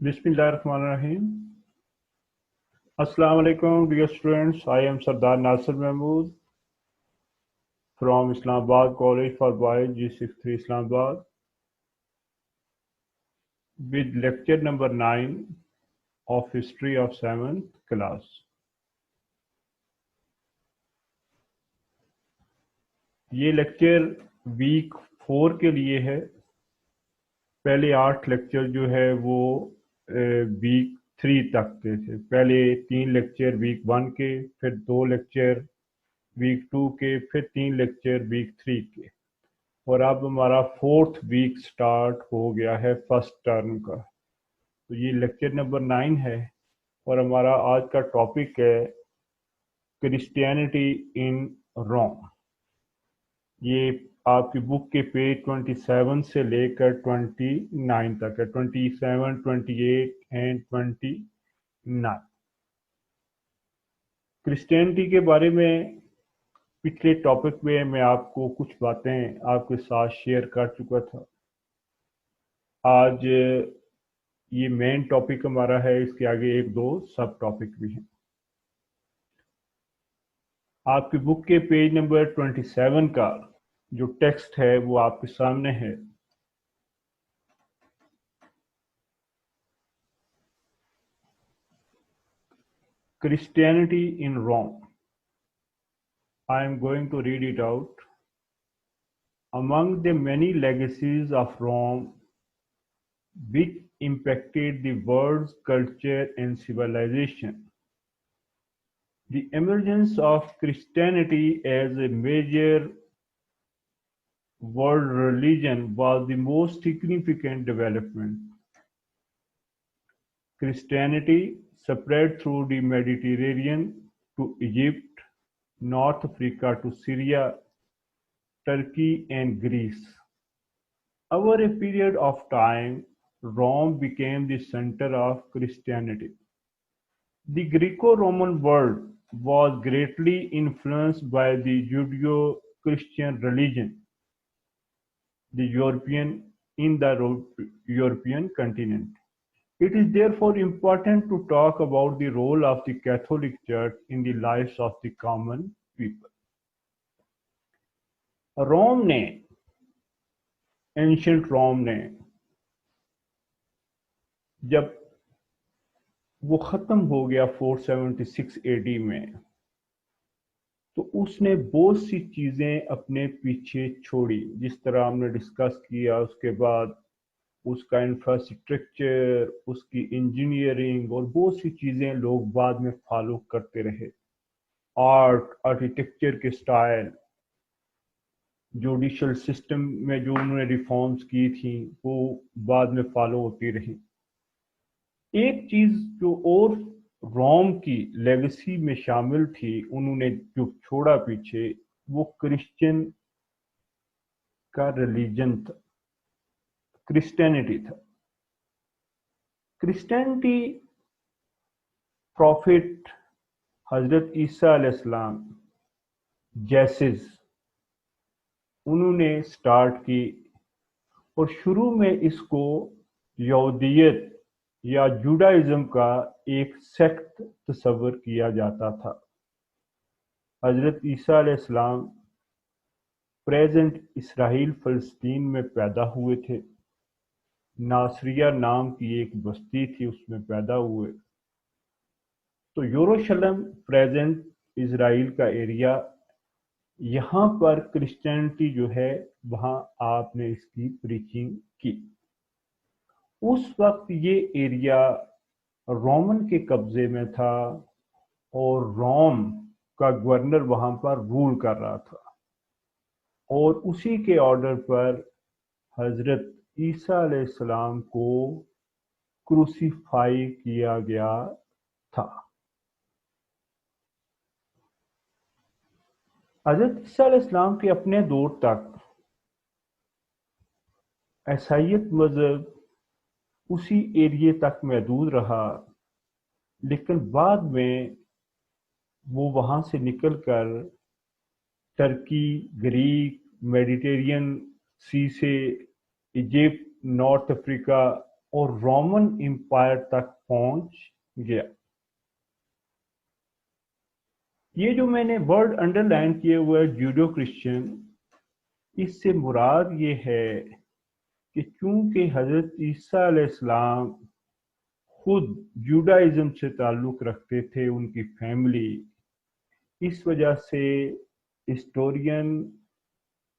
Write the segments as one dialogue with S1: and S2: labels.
S1: Bismillahirrahmanirrahim. Assalamu alaikum, dear students. I am Sardar Nasir Mahmood from Islamabad College for Boys G63 Islamabad with lecture number 9 of History of 7th class. ये lecture week 4 के लिए है। पहले 8 lecture जो है वो week 3 तक के थे। पहले 3 लेक्चर वीक 1 के, फिर 2 लेक्चर वीक 2 के, फिर 3 लेक्चर वीक 3 के, और अब हमारा 4th वीक स्टार्ट हो गया है फर्स्ट टर्म का। तो ये लेक्चर नंबर 9 है और हमारा आज का टॉपिक है क्रिश्चियनिटी इन रोम। ये आपकी बुक के पेज 27 से लेकर 29 तक है, 27, 28 एंड 29। क्रिश्चियनिटी के बारे में पिछले टॉपिक में मैं आपको कुछ बातें आपके साथ शेयर कर चुका था। आज ये मेन टॉपिक हमारा है, इसके आगे 1-2 सब टॉपिक भी हैं। आपकी बुक के पेज नंबर 27 का जो टेक्स्ट है वो आपके सामने है। Christianity in Rome. I am going to read it out. Among the many legacies of Rome which impacted the world's culture and civilization, the emergence of Christianity as a major world religion was the most significant development. Christianity spread through the Mediterranean to Egypt, North Africa to Syria, Turkey and Greece. Over a period of time, Rome became the center of Christianity. The Greco-Roman world was greatly influenced by the Judeo-Christian religion in the European continent. It is therefore important to talk about the role of the Catholic Church in the lives of the common people. Ancient Rome ने जब वो ख़त्म हो गया 476 AD में, तो उसने बहुत सी चीज़ें अपने पीछे छोड़ी, जिस तरह हमने डिस्कस किया। उसके बाद उसका इंफ्रास्ट्रक्चर, उसकी इंजीनियरिंग और बहुत सी चीज़ें लोग बाद में फॉलो करते रहे। आर्किटेक्चर के स्टाइल, जुडिशल सिस्टम में जो उन्होंने रिफॉर्म्स की थी वो बाद में फॉलो होती रही। एक चीज़ जो और रोम की लेगेसी में शामिल थी, उन्होंने जो छोड़ा पीछे, वो क्रिश्चियन का रिलीजन था, क्रिश्चियनिटी था। क्रिश्चियनिटी प्रॉफिट हजरत ईसा अलैहिस्सलाम जैसिस उन्होंने स्टार्ट की, और शुरू में इसको यहूदियत या जुडाइज्म का एक सेक्ट तस्वर किया जाता था। हजरत ईसा अलैहिस्सलाम प्रेजेंट इसराइल फ़लस्तीन में पैदा हुए थे। नासरिया नाम की एक बस्ती थी, उसमें पैदा हुए। तो यरूशलेम प्रेजेंट इसराइल का एरिया, यहाँ पर क्रिश्चियनिटी जो है वहाँ आपने इसकी प्रीचिंग की। उस वक्त ये एरिया रोमन के कब्जे में था और रोम का गवर्नर वहाँ पर रूल कर रहा था, और उसी के ऑर्डर पर हजरत ईसा अलैहिस्सलाम को क्रूसीफाई किया गया था। हजरत ईसा अलैहिस्सलाम के अपने दौर तक ईसाईयत मज़हब उसी एरिए तक महदूद रहा, लेकिन बाद में वो वहाँ से निकलकर टर्की, ग्रीक, मेडिटेरियन सी से इजिप्ट, नॉर्थ अफ्रीका اور رومن امپائر تک پہنچ گیا۔ یہ جو میں نے ورڈ انڈر لائن کیے ہوئے جوڈو کرسچن، اس سے مراد یہ ہے کہ چونکہ حضرت عیسیٰ علیہ السلام خود جوڈائزم سے تعلق رکھتے تھے، ان کی فیملی، اس وجہ سے ہسٹورین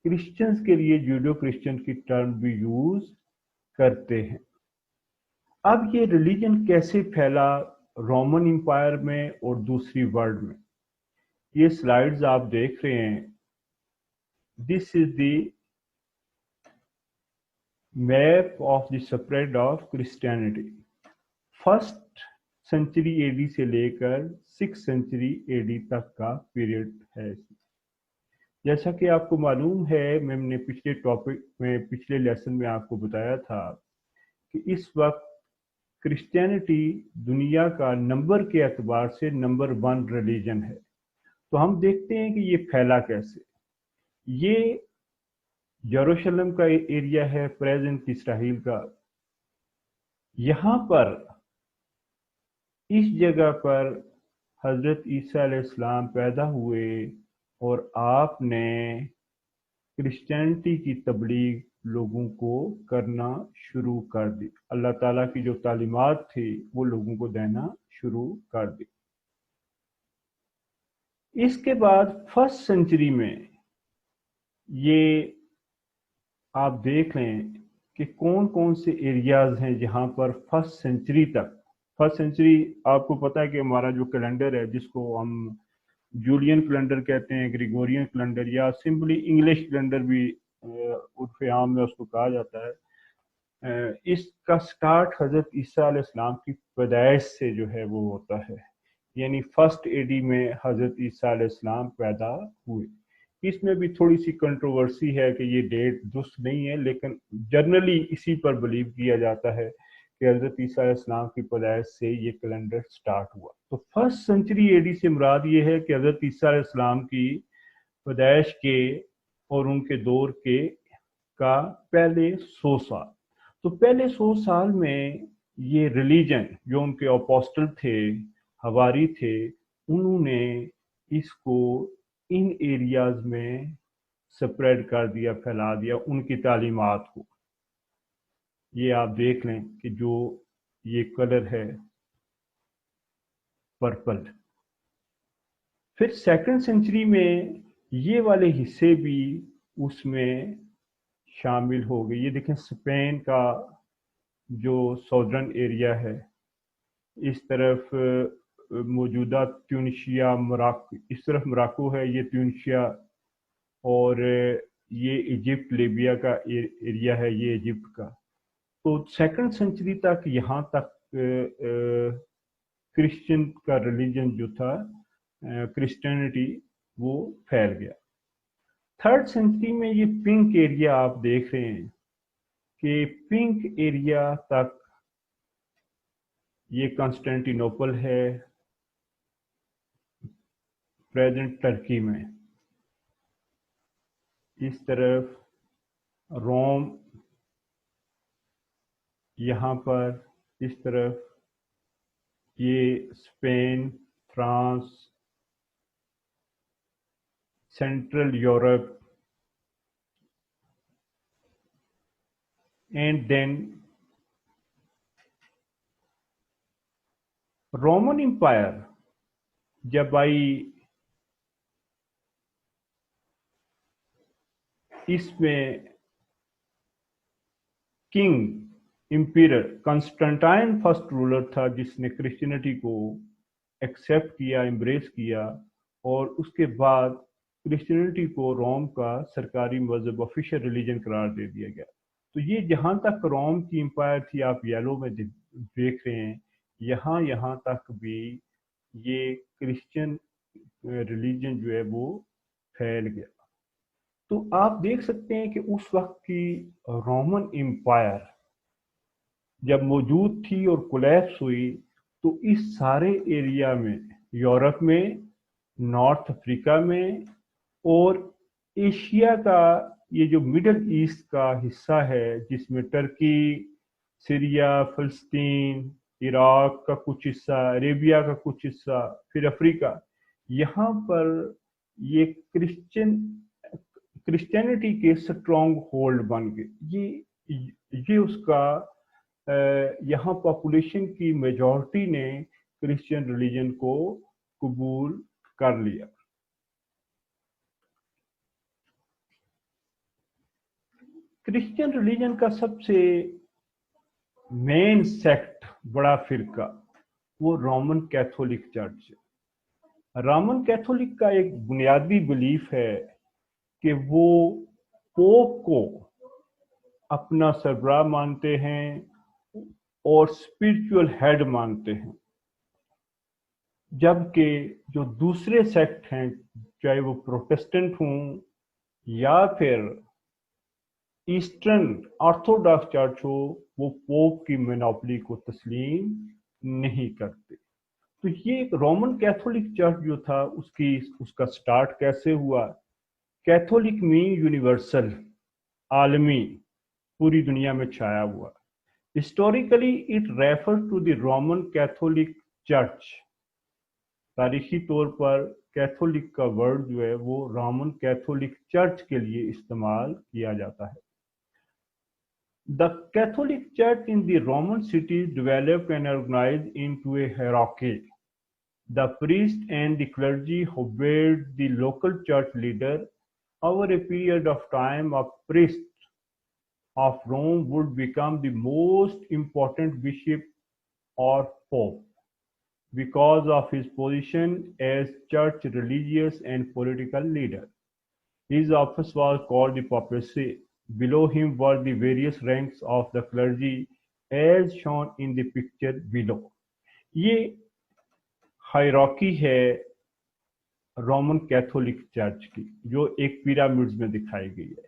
S1: کرسچنز کے لیے جوڈو کرسچن کی ٹرم بھی یوز کرتے ہیں۔ اب یہ ریلیجن کیسے پھیلا رومن امپائر میں اور دوسری ورلڈ میں؟ یہ سلائیڈز آپ دیکھ رہے ہیں، this is the map of the spread of Christianity. First century A D سے لے کر 6 سینچری اے ڈی تک کا پیریڈ ہے۔ جیسا کہ آپ کو معلوم ہے، میں نے پچھلے ٹاپک میں، پچھلے لیسن میں آپ کو بتایا تھا کہ اس وقت کرسچینٹی دنیا کا نمبر کے اعتبار سے نمبر 1 ریلیجن ہے۔ تو ہم دیکھتے ہیں کہ یہ پھیلا کیسے۔ یہ یروشلم کا ایریا ہے، پریزنٹ اسرائیل کا۔ یہاں پر اس جگہ پر حضرت عیسیٰ علیہ السلام پیدا ہوئے اور آپ نے کرسچینٹی کی تبلیغ لوگوں کو کرنا شروع کر دی۔ اللہ تعالیٰ کی جو تعلیمات تھی وہ لوگوں کو دینا شروع کر دی۔ اس کے بعد فرسٹ سینچری میں یہ آپ دیکھ لیں کہ کون کون سے ایریاز ہیں جہاں پر فرسٹ سینچری تک، فرسٹ سینچری آپ کو پتا ہے کہ ہمارا جو کیلنڈر ہے، جس کو ہم جولین کیلنڈر کہتے ہیں، گریگورین کیلنڈر، یا سمپلی انگلش کیلنڈر بھی عرف عام میں اس کو کہا جاتا ہے، اس کا سٹارٹ حضرت عیسیٰ علیہ السلام کی پیدائش سے جو ہے وہ ہوتا ہے، یعنی فرسٹ اے ڈی میں حضرت عیسیٰ علیہ السلام پیدا ہوئے۔ اس میں بھی تھوڑی سی کنٹروورسی ہے کہ یہ ڈیٹ درست نہیں ہے، لیکن جنرلی اسی پر بلیو کیا جاتا ہے کہ حضرت عیسیٰ علیہ السلام کی پیدائش سے یہ کیلنڈر سٹارٹ ہوا۔ تو فرسٹ سینچری اے ڈی سے مراد یہ ہے کہ حضرت عیسیٰ علیہ السلام کی پیدائش کے اور ان کے دور کے کا پہلے 100 سال۔ تو پہلے 100 سال میں یہ ریلیجن جو ان کے اپوسٹل تھے، حواری تھے، انہوں نے اس کو ان ایریاز میں سپریڈ کر دیا، پھیلا دیا ان کی تعلیمات کو۔ یہ آپ دیکھ لیں کہ جو یہ کلر ہے پرپل۔ پھر سیکنڈ سینچری میں یہ والے حصے بھی اس میں شامل ہو گئے۔ یہ دیکھیں اسپین کا جو ساؤدرن ایریا ہے، اس طرف موجودہ تیونشیا، مراکو، اس طرف مراکو ہے، یہ تیونشیا، اور یہ ایجپٹ لیبیا کا ایریا ہے، یہ ایجپٹ کا۔ تو سیکنڈ سینچری تک یہاں تک کرسچن کا ریلیجن جو تھا، کرسچینٹی، وہ پھیل گیا۔ تھرڈ سینچری میں یہ پنک ایریا آپ دیکھ رہے ہیں کہ پنک ایریا تک یہ کنسٹینٹی نوپل ہے، پریزنٹ ٹرکی میں۔ اس طرف روم، یہاں پر اس طرف یہ Spain, France, central Europe, and then Roman empire جب آئی، اس میں king emperor Constantine first ruler تھا، جس نے کرسچینٹی کو ایکسیپٹ کیا، امبریس کیا، اور اس کے بعد کرسچینٹی کو روم کا سرکاری مذہب، آفیشیل ریلیجن قرار دے دیا گیا۔ تو یہ جہاں تک روم کی امپائر تھی، آپ یلو میں دیکھ رہے ہیں، یہاں تک بھی یہ کرسچن ریلیجن جو ہے وہ پھیل گیا۔ تو آپ دیکھ سکتے ہیں کہ اس وقت کی رومن امپائر جب موجود تھی اور کولیپس ہوئی، تو اس سارے ایریا میں، یورپ میں، نارتھ افریقہ میں، اور ایشیا کا یہ جو مڈل ایسٹ کا حصہ ہے، جس میں ٹرکی، सीरिया, फ़लस्तीन, इराक का कुछ हिस्सा, अरेबिया का कुछ हिस्सा, फिर अफ्रीका, यहाँ पर ये क्रिश्चियनिटी के स्ट्रॉन्ग होल्ड बन गए। ये उसका यहाँ पॉपुलेशन की मेजॉरिटी ने क्रिश्चियन रिलीजन को कबूल कर लिया। क्रिश्चियन रिलीजन का सबसे मेन सेक्ट, बड़ा फिरका, वो रोमन कैथोलिक चर्च है। रोमन कैथोलिक का एक बुनियादी बिलीफ है कि वो पोप को अपना सरबराह मानते हैं और स्पिरिचुअल हेड मानते हैं, जबकि जो दूसरे सेक्ट हैं, चाहे वो प्रोटेस्टेंट हों या फिर ईस्टर्न ऑर्थोडॉक्स चर्च हो, वो पोप की मोनोपोली को तस्लीम नहीं करते। तो ये रोमन कैथोलिक चर्च जो था, उसका स्टार्ट कैसे हुआ? कैथोलिक मीन यूनिवर्सल, आलमी, पूरी दुनिया में छाया हुआ। Historically it refers to the Roman Catholic church. तारीखी तौर पर कैथोलिक का वर्ड जो है वो रोमन कैथोलिक चर्च के लिए इस्तेमाल किया जाता है। The Catholic Church in the Roman cities developed and organized into a hierarchy. The priest and the clergy obeyed the local church leader. Over a period of time, a priest of Rome would become the most important bishop or pope because of his position as church religious and political leader. His office was called the papacy. Below him were the various ranks of the clergy as shown in the picture below. ये hierarchy है Roman Catholic church की, जो एक pyramids में दिखाई गई है।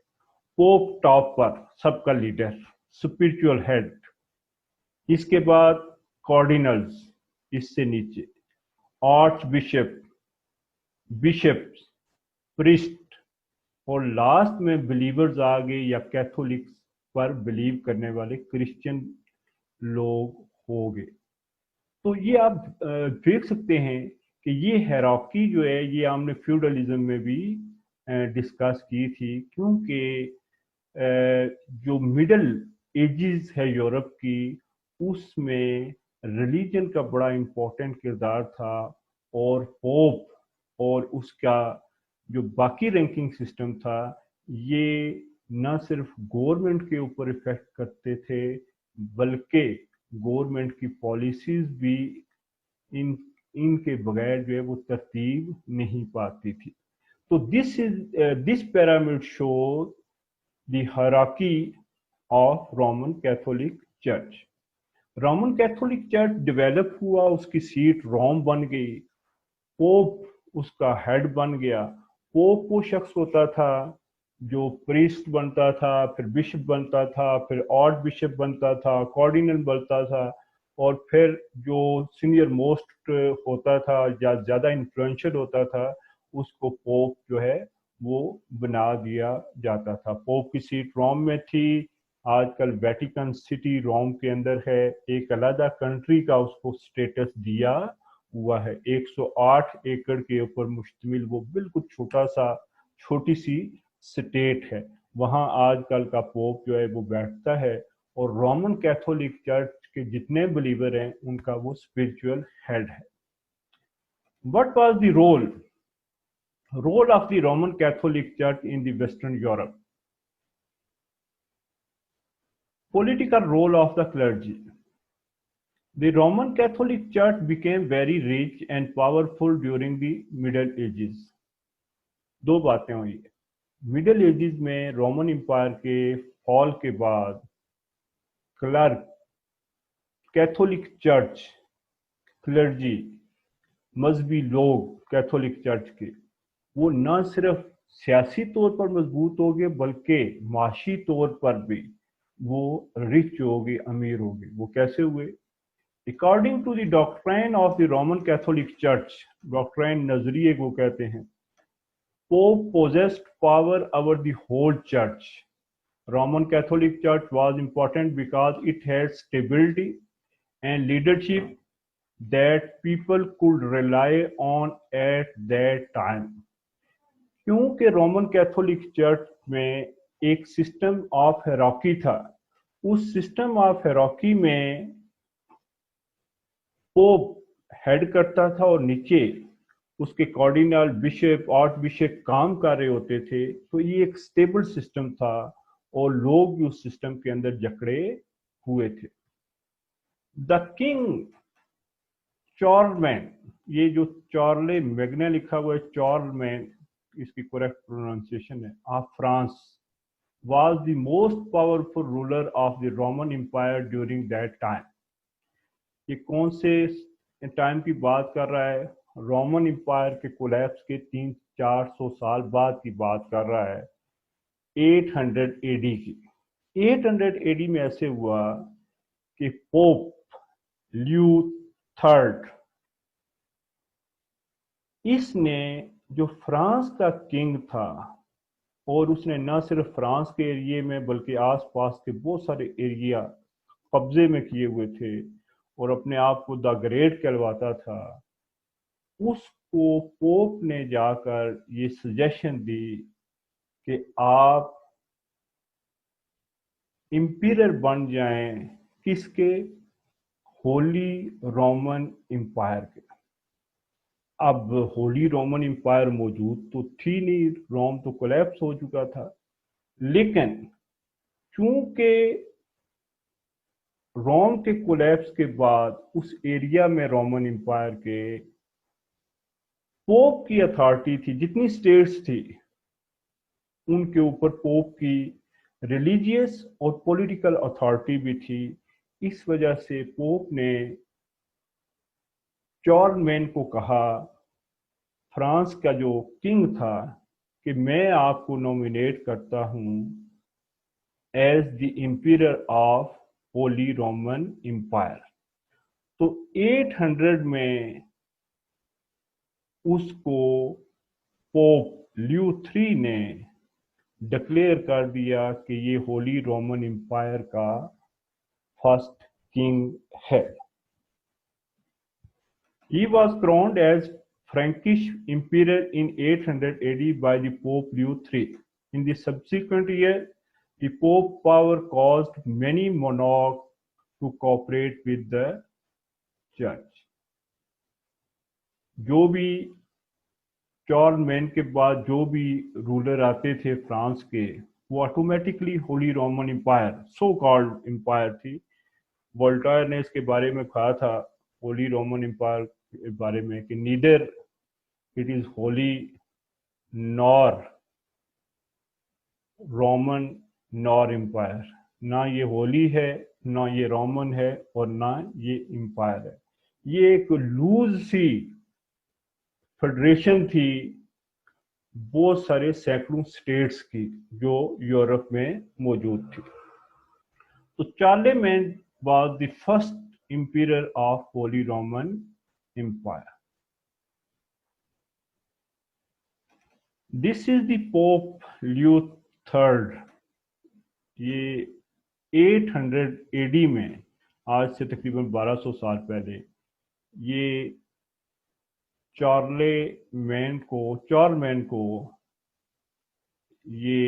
S1: Pope top पर, सबका लीडर, स्पिरिचुअल हेड। इसके बाद कार्डिनल्स, इससे नीचे आर्च बिशप, बिशप्स, प्रिस्ट, और लास्ट में बिलीवर्स आ गए या कैथोलिक्स पर बिलीव करने वाले क्रिश्चियन लोग हो गए। तो ये आप देख सकते हैं कि ये हायरार्की जो है ये हमने फ्यूडलिज्म में भी डिस्कस की थी, क्योंकि जो मिडल एजेस है यूरोप की, उसमें रिलीजन का बड़ा इम्पोर्टेंट किरदार था, और पोप और उसका जो बाकी रैंकिंग सिस्टम था, ये न सिर्फ गवर्नमेंट के ऊपर इफेक्ट करते थे, बल्कि गवर्नमेंट की पॉलिसीज भी इनके बगैर जो है वो तरतीब नहीं पाती थी। तो this pyramid shows the hierarchy of Roman Catholic Church. Roman Catholic church develop हुआ, उसकी सीट रोम बन गई, पोप उसका हेड बन गया। पोप वो शख्स होता था जो प्रीस्ट बनता था, फिर बिशप बनता था, फिर आर्च बिशप बनता था, कार्डिनल बनता था, और फिर जो सीनियर मोस्ट होता था या ज़्यादा इन्फ्लुएंशियल होता था, उसको पोप जो है वो बना दिया जाता था। पोप की सीट रोम में थी। आजकल वेटिकन सिटी रोम के अंदर है। एक अलग कंट्री का उसको स्टेटस दिया हुआ है। 108 एकड़ के ऊपर मुश्तमिल वो बिल्कुल छोटी सी स्टेट है। वहाँ आजकल का पोप जो है वो बैठता है, और रोमन कैथोलिक चर्च के जितने बिलीवर हैं उनका वो स्पिरिचुअल हेड है। What was the role of the Roman Catholic church in the western Europe? Political role of the clergy. The Roman Catholic Church became very rich and powerful during the Middle Ages. दो बातें हुई है। Middle edges में Roman empire के fall के बाद clerk, Catholic church, clergy, मजहबी लोग कैथोलिक चर्च के, वो न सिर्फ सियासी तौर पर मजबूत हो गए, बल्कि माशी तौर पर भी वो रिच हो गए, अमीर हो गए। वो कैसे हुए? According to the doctrine of the Roman Catholic church, doctrine नजरिए को कहते हैं, pope possessed power over the whole church. Roman Catholic Church was important because it had stability and leadership that people could rely on at that time. क्योंकि Roman Catholic church में एक system of hierarchy था, उस system of hierarchy में pope head करता था और नीचे उसके कार्डिनल, बिशप, आर्च बिशप काम कर रहे होते थे। तो ये एक स्टेबल सिस्टम था और लोग भी उस सिस्टम के अंदर जकड़े हुए थे। द किंग चार्लमैन, ये जो चार्ले मैग्ना लिखा हुआ है, चार्लमैन इसकी करेक्ट प्रोनाउंसिएशन है, of France was the most powerful ruler of the Roman Empire during that time. ये कौन से टाइम की बात कर रहा है? रोमन एम्पायर के कोलैप्स के 300-400 साल बाद की बात कर रहा है, 800 एडी की। 800 एडी में ऐसे हुआ कि पोप ल्यू थर्ड, इसने जो फ्रांस का किंग था, और उसने न सिर्फ फ्रांस के एरिया में बल्कि आसपास के बहुत सारे एरिया कब्जे में किए हुए थे और अपने आप को द ग्रेट कहलवाता था, उसको पोप ने जाकर ये सजेशन दी कि आप इंपीरियर बन जाएं, किसके? होली रोमन एम्पायर के। अब होली रोमन एम्पायर मौजूद तो थी नहीं, रोम तो कोलैप्स हो चुका था, लेकिन चूंकि रोम के कोलैप्स के बाद उस एरिया में रोमन एम्पायर के पोप की अथॉरिटी थी, जितनी स्टेट्स थी उनके ऊपर पोप की रिलीजियस और पॉलिटिकल अथॉरिटी भी थी। इस वजह से पोप ने चार्लमैन को कहा, फ्रांस का जो किंग था, कि मैं आपको नॉमिनेट करता हूं as the emperor of holy Roman empire. तो 800 में उसको पोप ल्यू थ्री ने डिक्लेयर कर दिया कि ये होली रोमन एम्पायर का फर्स्ट किंग है। He was crowned as Frankish emperor in 800 AD by the Pope Leo III. In the subsequent year, the Pope power caused many monarchs to cooperate with the Church. जो भी चार्लमैन के बाद जो भी ruler आते थे France के, वो automatically holy Roman empire, so called empire थी। वोल्टायर ने इसके बारे में कहा था, होली रोमन एम्पायर के बारे में, कि neither it is holy nor Roman nor empire, ना ये होली है, ना ये रोमन है, और ना ये एम्पायर है। ये एक लूज सी फेडरेशन थी बहुत सारे सैकड़ों स्टेट्स की जो यूरोप में मौजूद थी। तो चार्लेमैन was the first emperor of Holy Roman Empire. This is the Pope Leo III. ये 800 AD में, आज से तकरीबन 1200 साल पहले, ये चार्लमैन को ये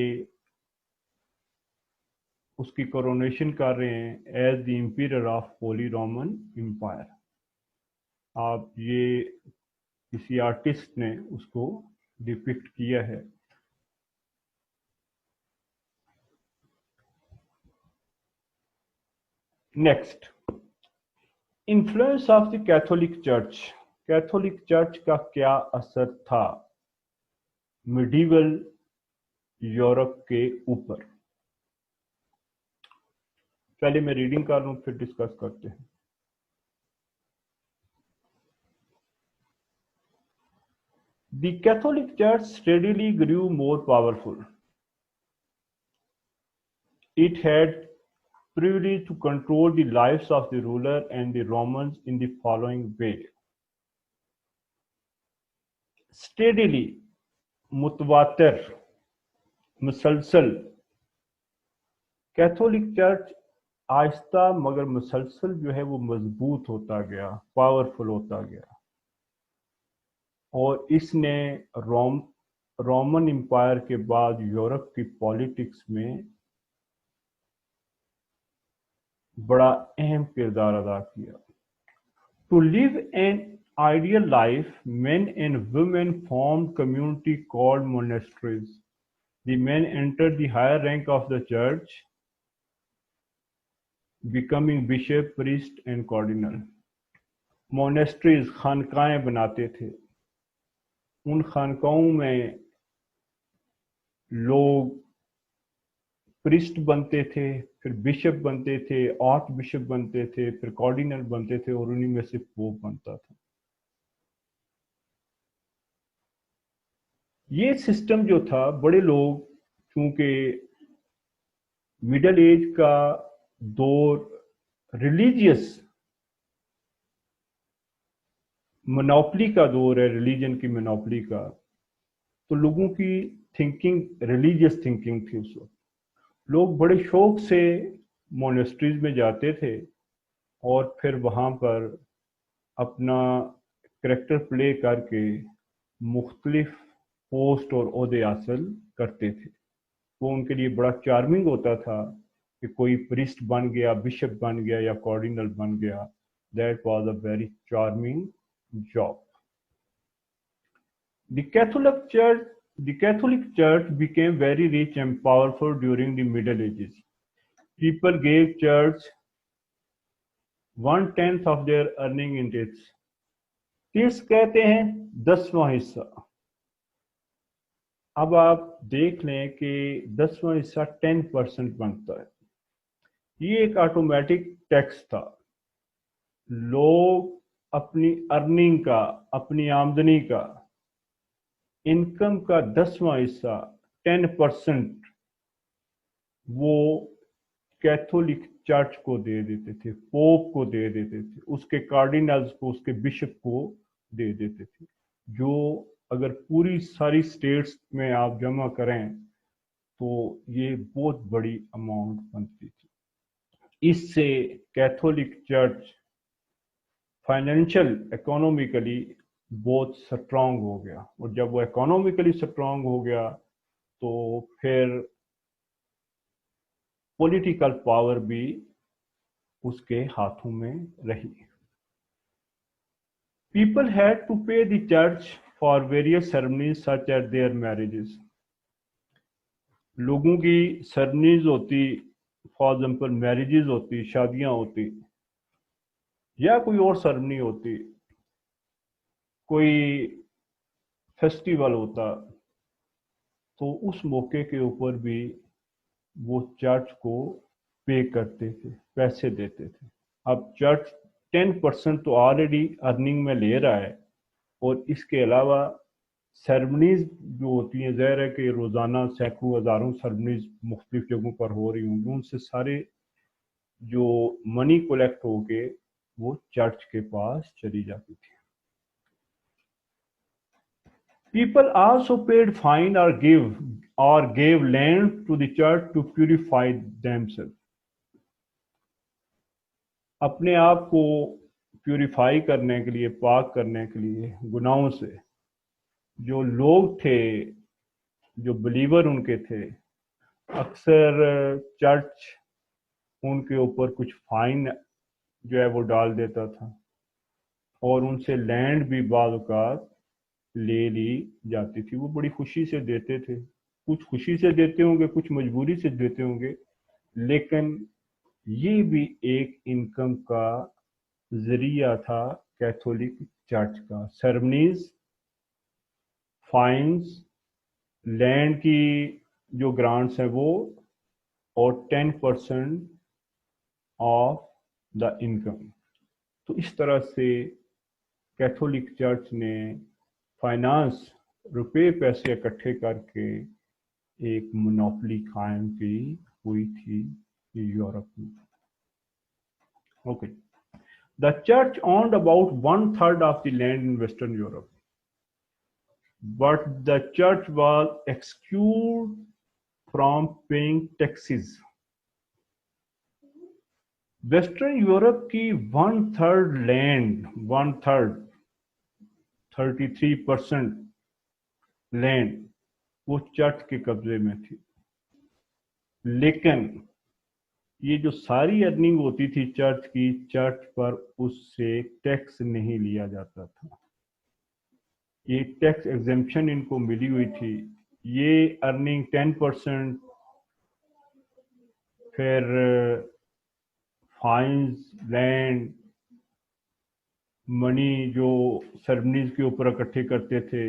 S1: उसकी कोरोनेशन कर रहे हैं as the emperor of holy Roman empire. आप ये किसी आर्टिस्ट ने उसको डिपिक्ट किया है। Next, influence of the Catholic church. Catholic church का क्या असर था मिडिवल यूरोप के ऊपर? पहले मैं रीडिंग कर लूं, फिर डिस्कस करते हैं। The Catholic Church steadily grew more powerful. It had privilege to control the lives of the ruler and the Romans in the following way. Steadily, मुतवातिर, मुसलसल, कैथोलिक चर्च आहिस्ता मगर मुसलसल जो है वो मजबूत होता गया, पावरफुल होता गया, और इसने रोमन एम्पायर के बाद यूरोप की पॉलिटिक्स में बड़ा अहम किरदार अदा किया। To live an ideal life, men and women formed community called monasteries. The men entered the higher rank of the church, becoming bishop, priest and cardinal. Monasteries खानकाएं बनाते थे। उन खानकाओं में लोग प्रिस्ट बनते थे, फिर बिशप बनते थे, आर्च बिशप बनते थे, फिर कार्डिनल बनते थे, और उन्हीं में से पोप बनता था। ये सिस्टम जो था, बड़े लोग चूंकि मिडल एज का दौर रिलीजियस मोनोपली का दौर है, रिलीजन की मोनोपली का, तो लोगों की थिंकिंग रिलीजियस थिंकिंग थी उस वक्त। लोग बड़े शौक से मोनेस्ट्रीज में जाते थे और फिर वहाँ पर अपना करेक्टर प्ले करके मुख्तलिफ पोस्ट और ओहदे हासिल करते थे। वो उनके लिए बड़ा चार्मिंग होता था कि कोई प्रिस्ट बन गया, बिशप बन गया या कार्डिनल बन गया। That was a very charming job. The Catholic Church became very rich and powerful during the Middle Ages. People gave church 1/10 of their earning in tithes. Tithes कहते हैं 10वां हिस्सा। अब आप देख लें कि 10वां हिस्सा 10% बनता है। ये एक ऑटोमेटिक टैक्स था। लोग अपनी अर्निंग का, अपनी आमदनी का, इनकम का 10वां हिस्सा 10% वो कैथोलिक चर्च को दे देते थे, पोप को दे देते थे, उसके कार्डिनल्स को, उसके बिशप को दे देते थे, जो अगर पूरी सारी स्टेट्स में आप जमा करें तो ये बहुत बड़ी अमाउंट बनती थी। इससे कैथोलिक चर्च फाइनेंशियल इकोनॉमिकली बहुत स्ट्रांग हो गया, और जब वो इकोनॉमिकली स्ट्रांग हो गया तो फिर पॉलिटिकल पावर भी उसके हाथों में रही। People had to pay the church for various ceremonies such as their marriages. लोगों की ceremonies होती, फॉर एग्जाम्पल मैरिजेज होती, शादियां होती, या कोई और सेरेमनी होती, कोई फेस्टिवल होता, तो उस मौके के ऊपर भी वो चर्च को पे करते थे, पैसे देते थे। अब चर्च 10% तो ऑलरेडी अर्निंग में ले रहा है, और इसके अलावा सेरेमनीज जो होती हैं, ज़ाहिर है कि रोज़ाना सैकड़ों हज़ारों सेरेमनीज मुख्तलिफ जगहों पर हो रही होंगी, उनसे सारे जो मनी कलेक्ट होके वो चर्च के पास चली जाती थी। People also paid fine or gave land to the church to purify themselves. अपने आप को प्यूरिफाई करने के लिए, पाक करने के लिए गुनाहों से, जो लोग थे, जो बिलीवर उनके थे, अक्सर चर्च उनके ऊपर कुछ फाइन जो है वो डाल देता था, और उनसे लैंड भी बाज़ औक़ात ले ली जाती थी। वो बड़ी खुशी से देते थे, कुछ खुशी से देते होंगे, कुछ मजबूरी से देते होंगे, लेकिन ये भी एक इनकम का जरिया था कैथोलिक चर्च का। सेरेमनीज, फाइन्स, लैंड की जो ग्रांट्स हैं वो, और 10% ऑफ द इनकम। तो इस तरह से कैथोलिक चर्च ने फाइनेंस, रुपए पैसे इकट्ठे करके एक मोनोपोली कायम की हुई थी यूरोप में। Okay, the church owned about 1/3 of the land in Western Europe, but the church was excluded from paying taxes. Western Europe की 1/3 लैंड, 1/3, 33% लैंड वो चर्च के कब्जे में थी। लेकिन ये जो सारी अर्निंग होती थी चर्च की, चर्च पर उससे टैक्स नहीं लिया जाता था। ये टैक्स एग्जेम्पशन इनको मिली हुई थी। ये अर्निंग 10%, फिर फाइन्स, लैंड, मनी जो सेरेमनीज के ऊपर इकट्ठे करते थे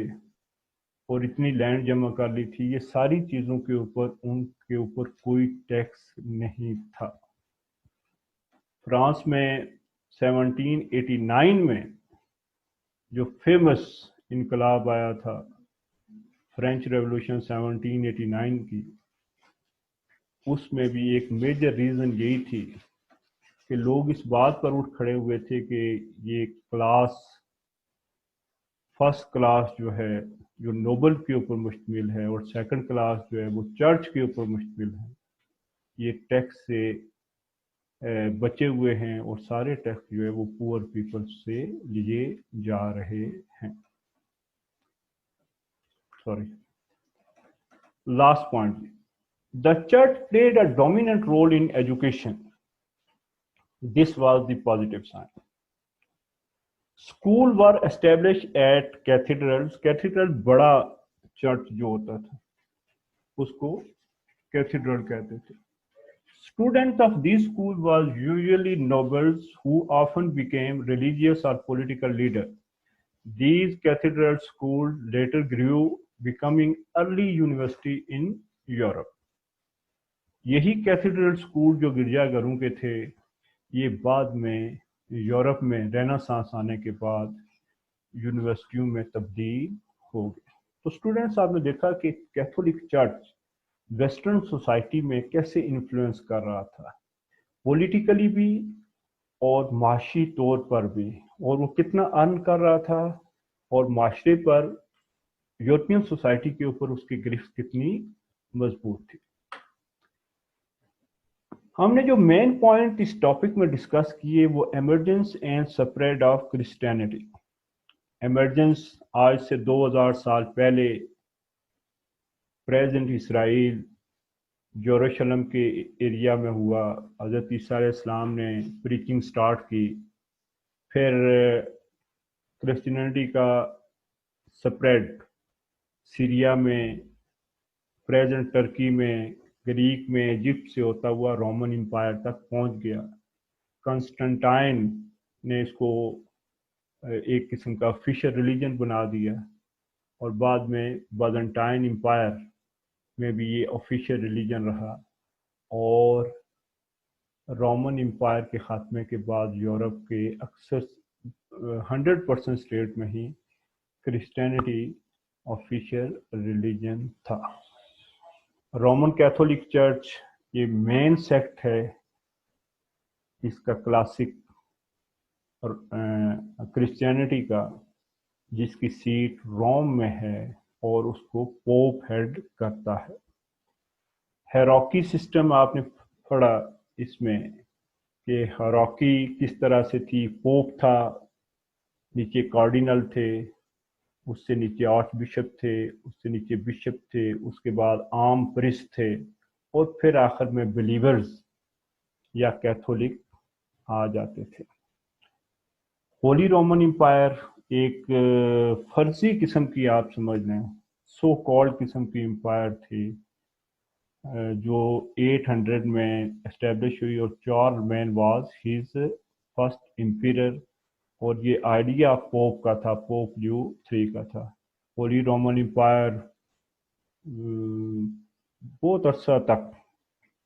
S1: और इतनी लैंड जमा कर ली थी, ये सारी चीज़ों के ऊपर उनके ऊपर कोई टैक्स नहीं था। फ्रांस में 1789 में जो फेमस इनकलाब आया था, फ्रेंच रेवोल्यूशन 1789 की, उसमें भी एक मेजर रीज़न यही थी कि लोग इस बात पर उठ खड़े हुए थे कि ये क्लास, फर्स्ट क्लास जो है, जो नोबल के ऊपर मुश्तमिल है, और सेकंड क्लास जो है वो चर्च के ऊपर मुश्तमिल है, ये टैक्स से बचे हुए हैं और सारे टैक्स जो है वो पुअर पीपल से लिए जा रहे हैं। Sorry, last point, the church played a dominant role in education. This was the positive sign. School were establish at cathedrals. Cathedral बड़ा चर्च जो होता था उसको कैथेड्रल कहते थे। Students of these schools was usually nobles who often became religious or political leaders. These cathedral schools later grew, becoming early university in Europe. यही cathedral school जो गिरजाघरों के थे, ये बाद में यूरोप में रेनेसांस आने के बाद यूनिवर्सिटियों में तब्दील हो गए। तो स्टूडेंट्स, आपने देखा कि कैथोलिक चर्च वेस्टर्न सोसाइटी में कैसे इन्फ्लुएंस कर रहा था, पॉलिटिकली भी और माशी तौर पर भी, और वो कितना अर्न कर रहा था, और माशरे पर, यूरोपियन सोसाइटी के ऊपर उसकी गिरफ्त कितनी मजबूत थी। हमने जो मेन पॉइंट इस टॉपिक में डिस्कस किए वो emergence and spread of Christianity. Emergence आज से 2000 साल पहले प्रेजेंट इसराइल, यरूशलेम के एरिया में हुआ। हज़रत ईसा अलैहिस्सलाम ने प्रीचिंग स्टार्ट की। फिर क्रिश्चियनिटी का स्प्रेड सीरिया में, प्रेजेंट टर्की में, ग्रीक में, इजिप्ट से होता हुआ रोमन एम्पायर तक पहुंच गया। कंस्टेंटाइन ने इसको एक किस्म का ऑफिशियल रिलीजन बना दिया, और बाद में बाइजेंटाइन एम्पायर में भी ये ऑफिशियल रिलीजन रहा। और रोमन एम्पायर के खात्मे के बाद यूरोप के अक्सर 100% स्टेट में ही क्रिश्चियनिटी ऑफिशियल रिलीजन था। रोमन कैथोलिक चर्च ये मेन सेक्ट है इसका क्लासिक क्रिश्चियनिटी का, जिसकी सीट रोम में है और उसको पोप हेड करता है। हेरार्की सिस्टम आपने पढ़ा इसमें कि हेरार्की किस तरह से थी। पोप था, नीचे कार्डिनल थे, उससे नीचे आर्च बिशप थे, उससे नीचे बिशप थे, उसके बाद आम प्रिस्ट थे, और फिर आखिर में बिलीवर्स या कैथोलिक आ जाते थे। होली रोमन एम्पायर एक फर्जी किस्म की, आप समझ लें, सो कॉल्ड किस्म की एम्पायर थी जो 800 में एस्टेब्लिश हुई, और Charles man was his first ampere, और ये आइडिया पोप का था, पोप लियो III का था। होली रोमन एम्पायर बहुत अरसा तक,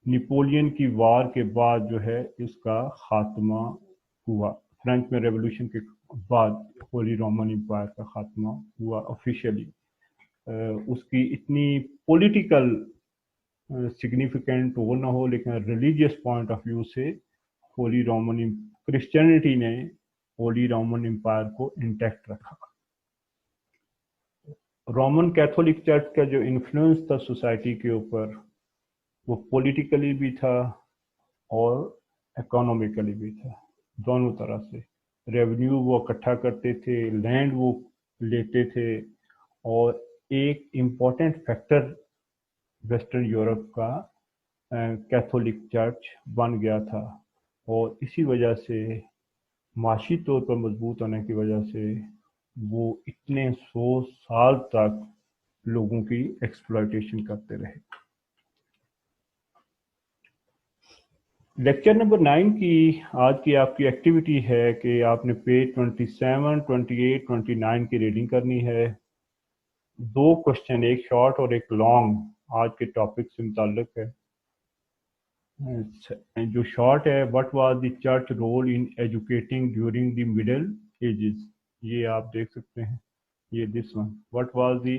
S1: नेपोलियन की वार के बाद जो है इसका खात्मा हुआ। फ्रेंच में रेवोल्यूशन के बाद होली रोमन एम्पायर का खात्मा हुआ ऑफिशियली। उसकी इतनी पॉलिटिकल सिग्निफिकेंट वो ना हो, लेकिन रिलीजियस पॉइंट ऑफ व्यू से होली रोमन क्रिश्चियनिटी ने होली रोमन एम्पायर को इंटैक्ट रखा। रोमन कैथोलिक चर्च का जो इन्फ्लुएंस था सोसाइटी के ऊपर, वो पॉलिटिकली भी था और इकोनॉमिकली भी था, दोनों तरह से। रेवेन्यू वो इकट्ठा करते थे, लैंड वो लेते थे, और एक इम्पॉर्टेंट फैक्टर वेस्टर्न यूरोप का कैथोलिक चर्च बन गया था। और इसी वजह से माशी तौर पर मजबूत होने की वजह से वो इतने 100 साल तक लोगों की एक्सप्लॉयटेशन करते रहे। लेक्चर नंबर 9 की आज की आपकी एक्टिविटी है कि आपने पेज 27, 28, 29 की रीडिंग करनी है। 2 क्वेश्चन, एक शॉर्ट और एक लॉन्ग, आज के टॉपिक से मुताल्लिक है। जो शॉर्ट है, what was the church role in educating during the middle ages, ये आप देख सकते हैं, ये this one, what was the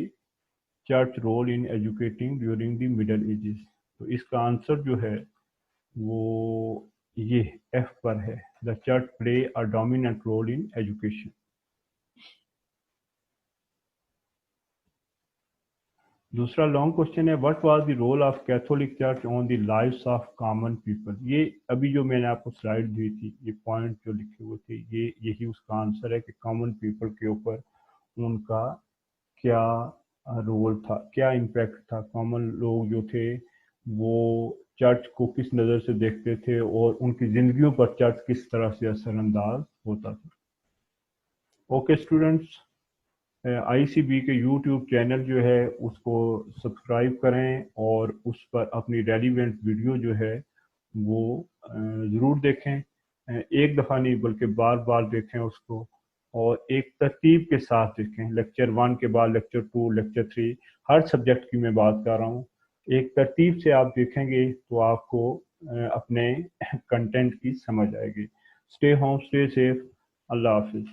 S1: church role in educating during the middle ages. तो इसका आंसर जो है वो ये एफ पर है, the church play a dominant role in education. दूसरा लॉन्ग क्वेश्चन है, what was the role of Catholic church on the lives of common people. ये अभी जो मैंने आपको स्लाइड दी थी, ये पॉइंट जो लिखे हुए थे, ये यही उसका आंसर है कि कॉमन पीपल के ऊपर उनका क्या रोल था, क्या इम्पैक्ट था। कॉमन लोग जो थे वो चर्च को किस नज़र से देखते थे और उनकी ज़िंदगियों पर चर्च किस तरह से असरअंदाज होता था। ओके स्टूडेंट्स, आईसीबी के यूट्यूब चैनल जो है उसको सब्सक्राइब करें और उस पर अपनी रेलिवेंट वीडियो जो है वो ज़रूर देखें। एक दफ़ा नहीं बल्कि बार बार देखें उसको, और एक तरतीब के साथ देखें। लेक्चर 1 के बाद लेक्चर 2, लेक्चर 3, हर सब्जेक्ट की मैं बात कर रहा हूँ। एक तरतीब से आप देखेंगे तो आपको अपने कंटेंट की समझ आएगी। स्टे होम, स्टे सेफ, अल्लाह हाफिज़।